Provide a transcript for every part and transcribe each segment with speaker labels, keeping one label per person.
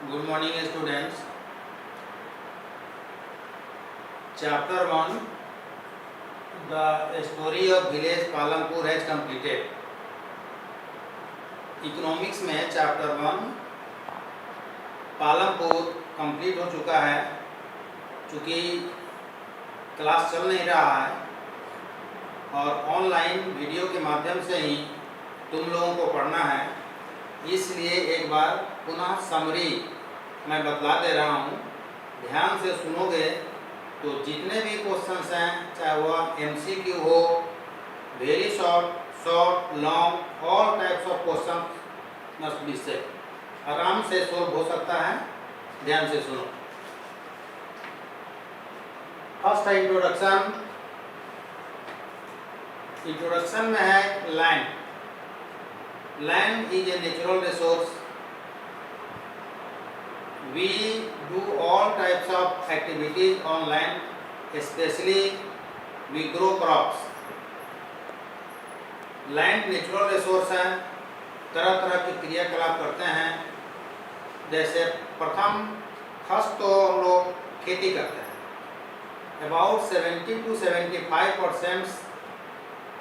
Speaker 1: Good morning, students. Chapter 1, the story of village Palampur has completed. Economics में chapter 1 Palampur complete हो चुका है। चूँकि क्लास चल नहीं रहा है और ऑनलाइन वीडियो के माध्यम से ही तुम लोगों को पढ़ना है, इसलिए एक बार पुनः समरी मैं बतला दे रहा हूँ। ध्यान से सुनोगे तो जितने भी क्वेश्चंस हैं, चाहे वह MCQ हो, very short, long, all types of question must be set, आराम से सॉल्व हो सकता है। ध्यान से सुनो। फर्स्ट है इंट्रोडक्शन। इंट्रोडक्शन में है land. Land is a natural resource. We do all types of activities on land, especially we grow crops. Land natural resource है, तरह तरह की क्रियाकलाप करते हैं। जैसे फर्स्ट तो हम लोग खेती करते हैं। About 70 to 75%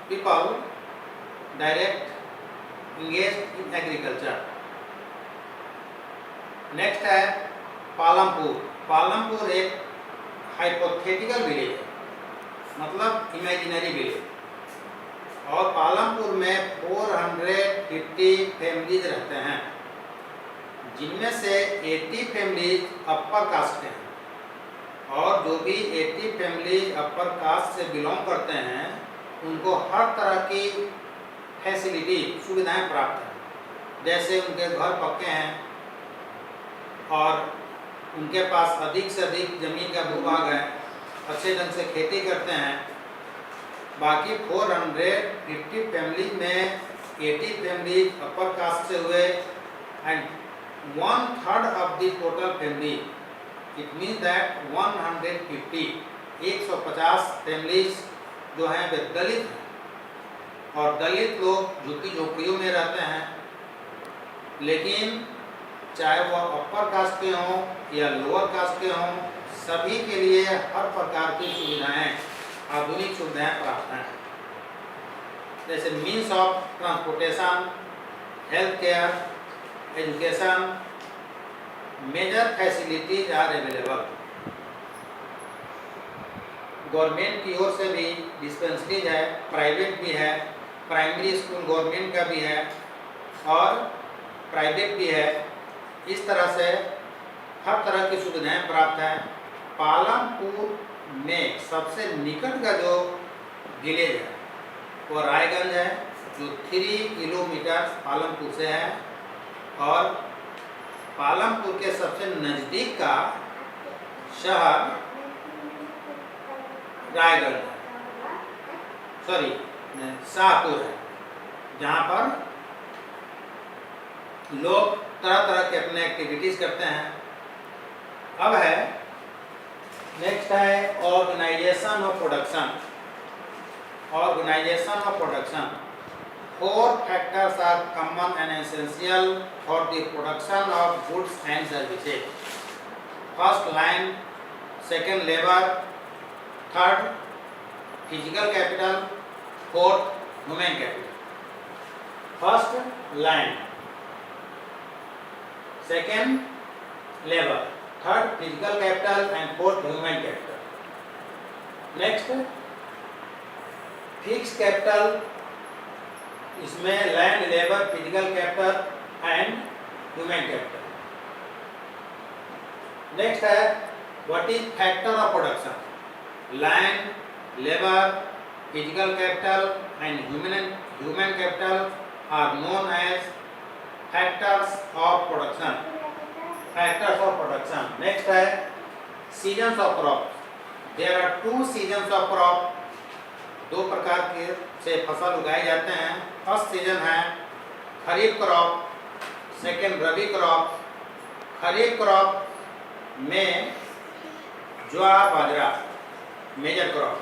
Speaker 1: people direct engaged in agriculture. Next है पालमपुर। पालमपुर एक हाइपोथेटिकल विलेज है, मतलब इमेजिनरी विलेज। और पालमपुर में 450 फैमिलीज रहते हैं, जिनमें से 80 फैमिलीज अपर कास्ट के हैं। और जो भी 80 फैमिलीज अपर कास्ट से बिलोंग करते हैं, उनको हर तरह की फैसिलिटी, सुविधाएं प्राप्त हैं। जैसे उनके घर पक्के हैं और उनके पास अधिक से अधिक ज़मीन का भूभाग है, अच्छे ढंग से खेती करते हैं। बाकी 450 फैमिली में 80 फैमिली अपर कास्ट से हुए and 1/3 of the total family, it means that 150 families जो हैं वे दलित हैं। और दलित लोग झुग्गी झोपड़ियों में रहते हैं, लेकिन चाहे वह अपर कास्ट के हों या लोअर कास्ट के हों, सभी के लिए हर प्रकार की सुविधाएं, आधुनिक सुविधाएं प्राप्त हैं। जैसे means of transportation, health care, education, major facilities are available. Government की ओर से भी डिस्पेंसरीज है, प्राइवेट भी है। प्राइमरी स्कूल गवर्नमेंट का भी है और प्राइवेट भी है। इस तरह से हर तरह की सुविधाएं प्राप्त हैं। पालमपुर में सबसे निकट का जो विलेज है वो रायगंज है, जो 3 किलोमीटर पालमपुर से है। और पालमपुर के सबसे नज़दीक का शहर रायगढ़ है, शाहपुर है, जहाँ पर लोग तरह तरह के अपने एक्टिविटीज करते हैं। अब है नेक्स्ट है organisation of production. Organisation of production, 4 factors are common and essential for the production of goods and services. First land, second labour, third physical capital, fourth human capital. First land, second labour, third physical capital and fourth human capital. Next fix capital, इसमें land, labour, physical capital and human capital. Next है what is factor of production. Land, labour, physical capital and human capital are known as factors of production. Factors of production. Next है seasons of crop. There are 2 seasons of crop. 2 प्रकार के से फसल उगाए जाते हैं। First season है खरीफ crop, second रबी crop. खरीफ crop में ज्वार बाजरा मेजर क्रॉप,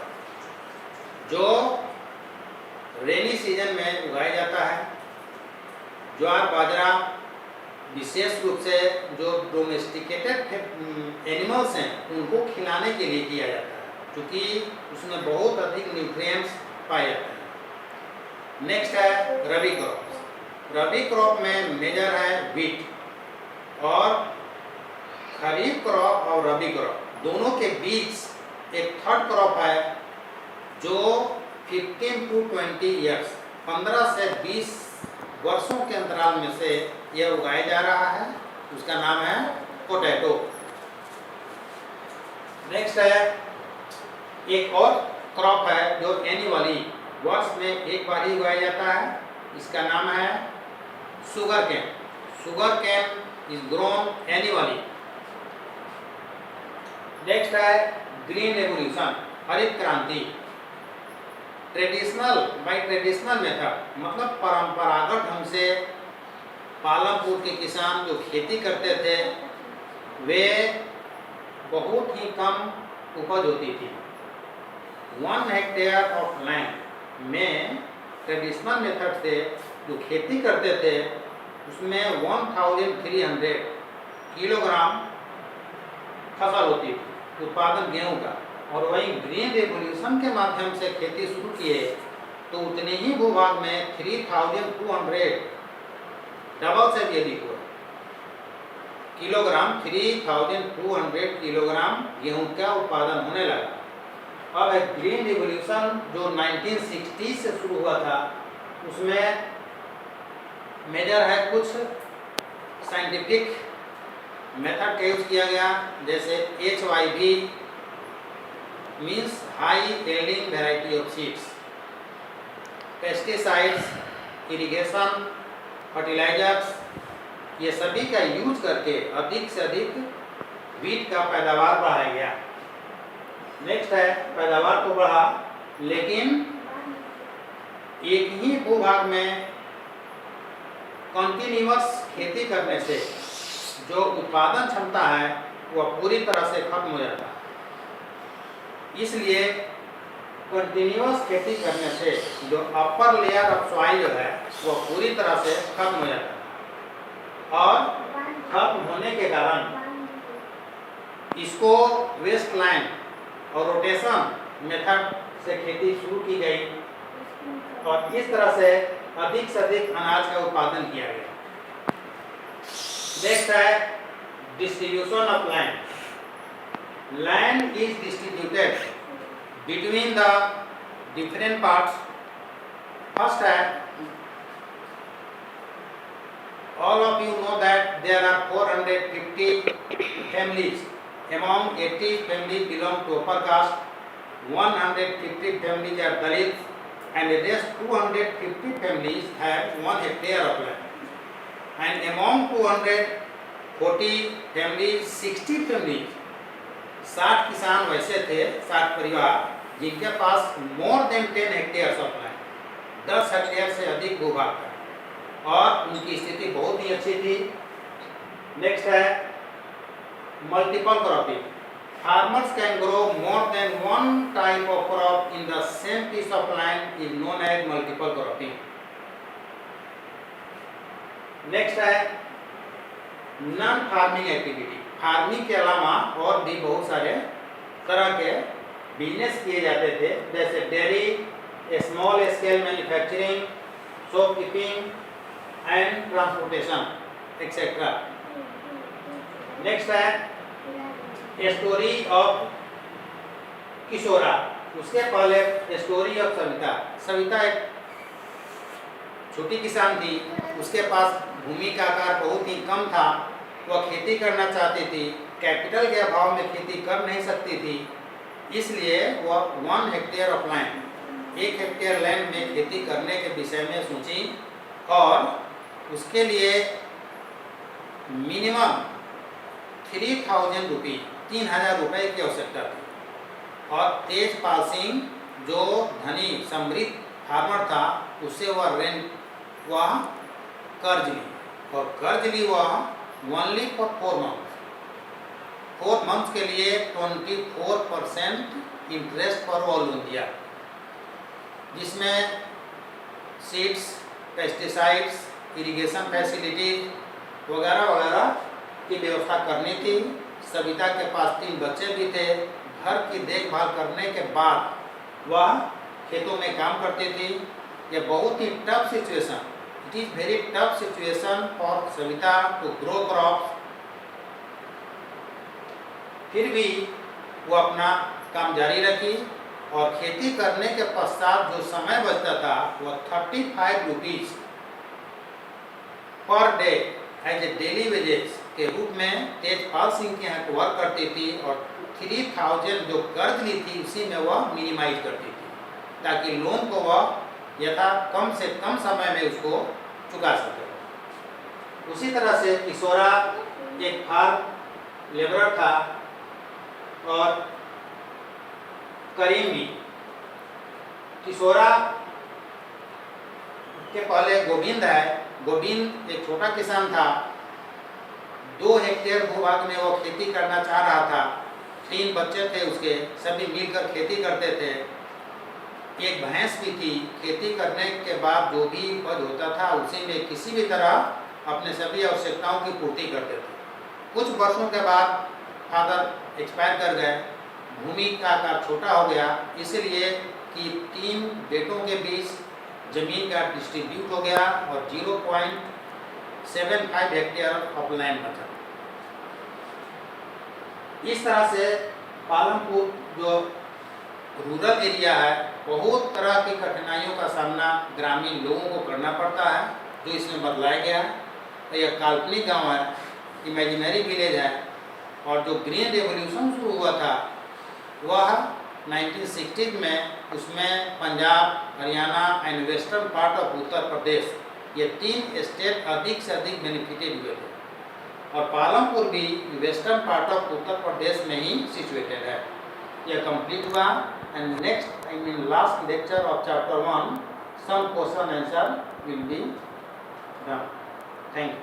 Speaker 1: जो रेनी सीजन में उगाया जाता है। ज्वार बाजरा विशेष रूप से जो डोमेस्टिकेटेड एनिमल्स हैं उनको खिलाने के लिए किया जाता है, क्योंकि उसमें बहुत अधिक न्यूट्रिएंट्स पाए जाते हैं। नेक्स्ट है रबी क्रॉप। रबी क्रॉप में मेजर है व्हीट, और खरीफ क्रॉप और रबी क्रॉप दोनों के बीच एक थर्ड क्रॉप है जो 15 to 20 ईयर्स 15 से 20 वर्षों के अंतराल में से यह उगाया जा रहा है, उसका नाम है पोटैटो। नेक्स्ट है एक और क्रॉप है जो एनुअली वर्ष में एक बार ही उगाया जाता है, इसका नाम है sugar cane. Sugar cane is grown annually. Next है ग्रीन रेवोल्यूशन, हरित क्रांति। ट्रेडिशनल मेथड मतलब परंपरागत ढंग से पालमपुर के किसान जो खेती करते थे वे बहुत ही कम उपज होती थी। 1 हेक्टेयर ऑफ लैंड में ट्रेडिशनल मेथड से जो खेती करते थे उसमें 1300 किलोग्राम फसल होती थी, उत्पादन गेहूं का। और वहीं ग्रीन रेवोल्यूशन के माध्यम से खेती शुरू किए तो उतने ही भूभाग में 3200 डबल से भी अधिक हुआ किलोग्राम 3200 किलोग्राम गेहूं का उत्पादन होने लगा। अब एक ग्रीन रिवॉल्यूशन जो 1960 से शुरू हुआ था उसमें मेजर है कुछ साइंटिफिक मेथड का यूज किया गया, जैसे HYV means high yielding variety of seeds, pesticides, irrigation, fertilisers, ये सभी का यूज करके अधिक से अधिक वीट का पैदावार बढ़ाया गया। नेक्स्ट है पैदावार तो बढ़ा, लेकिन एक ही भूभाग में कॉन्टिन्यूअस खेती करने से जो उत्पादन क्षमता है वह पूरी तरह से खत्म हो जाता है। इसलिए कंटिन्यूअस खेती करने से जो अपर लेयर ऑफ सॉइल जो है वह पूरी तरह से खत्म हो जाता है, और खत्म होने के कारण इसको वेस्ट लैंड और रोटेशन मेथड से खेती शुरू की गई, और इस तरह से अधिक अनाज का उत्पादन किया गया। नेक्स्ट है distribution of land. Land is distributed between the different parts. First, all of you know that there are 450 families. Among 80 families belong to upper caste, 150 families are Dalit, and the rest 250 families have 1 hectare of land. And among 240 families, 60 families 60 किसान वैसे थे, 60 परिवार जिनके पास more than 10 hectare of land, 10 hectare से अधिक भूभाग है, और उनकी स्थिति बहुत ही अच्छी थी। नेक्स्ट है multiple cropping. Farmers can grow more than 1 type of crop in the same piece of land is known as multiple cropping. Next है नॉन फार्मिंग एक्टिविटी। फार्मिंग के अलावा और भी बहुत सारे तरह के बिजनेस किए जाते थे, जैसे dairy, small scale manufacturing, shopkeeping and transportation etcetera. Next है स्टोरी ऑफ किशोरा। उसके पहले स्टोरी ऑफ सविता। सविता एक छोटी किसान थी, उसके पास भूमि का आकार बहुत ही कम था, वह खेती करना चाहती थी, कैपिटल के अभाव में खेती कर नहीं सकती थी, इसलिए वह 1 hectare of land, 1 hectare land में खेती करने के विषय में सोची, और उसके लिए मिनिमम 3000 रुपये 3000 रुपये की आवश्यकता थी। और तेजपाल सिंह जो धनी समृद्ध फार्मर था, उससे वह कर्ज ली, और कर्ज ली वह ओनली फॉर 4 मंथ्स। 4 मंथ्स के लिए 24% इंटरेस्ट पर वह लोन दिया, जिसमें सीड्स, पेस्टिसाइड्स, इरिगेशन फैसिलिटीज वगैरह वगैरह की व्यवस्था करनी थी। सविता के पास 3 बच्चे भी थे। घर की देखभाल करने के बाद वह खेतों में काम करती थी। यह बहुत ही tough situation, it is very tough situation for Savita to grow crops. फिर भी वो अपना काम जारी रखी और खेती करने के पश्चात जो समय बचता था वह 35 rupees per day as a daily wages के रूप में तेजपाल सिंह के यहाँ वर्क करती थी और 3000 जो कर्ज ली थी उसी में वह मिनिमाइज करती थी ताकि लोन को वह यथा कम से कम समय में उसको चुका सके। उसी तरह से किशोरा एक फार्म लेबरर था और करीम भी। किशोरा के पहले गोविंद है। गोविंद एक छोटा किसान था। 2 हेक्टेयर भूभाग में वो खेती करना चाह रहा था। 3 बच्चे थे उसके, सभी मिलकर खेती करते थे। एक भैंस भी थी। खेती करने के बाद जो भी उपज होता था उसी में किसी भी तरह अपने सभी आवश्यकताओं की पूर्ति करते थे। कुछ वर्षों के बाद फादर एक्सपायर कर गए। भूमि का आकार छोटा हो गया, इसलिए कि 3 बेटों के बीच जमीन का डिस्ट्रीब्यूट हो गया और 0.75 हेक्टेयर ऑफ लैंड बचा। इस तरह से पालमपुर जो रूरल एरिया है, बहुत तरह की कठिनाइयों का सामना ग्रामीण लोगों को करना पड़ता है, जो इसमें बदलाया गया है। यह काल्पनिक गांव है, इमेजिनरी विलेज है। और जो ग्रीन रेवोल्यूशन शुरू हुआ था वह 1960 में, उसमें Punjab, Haryana and western part of Uttar Pradesh, ये 3 स्टेट अधिक से अधिक बेनिफिटेड हुए थे और पालमपुर भी western part of Uttar Pradesh में ही सिचुएटेड है। यह कंप्लीट हुआ and next last lecture of chapter 1 some question answer will be done. Thank you.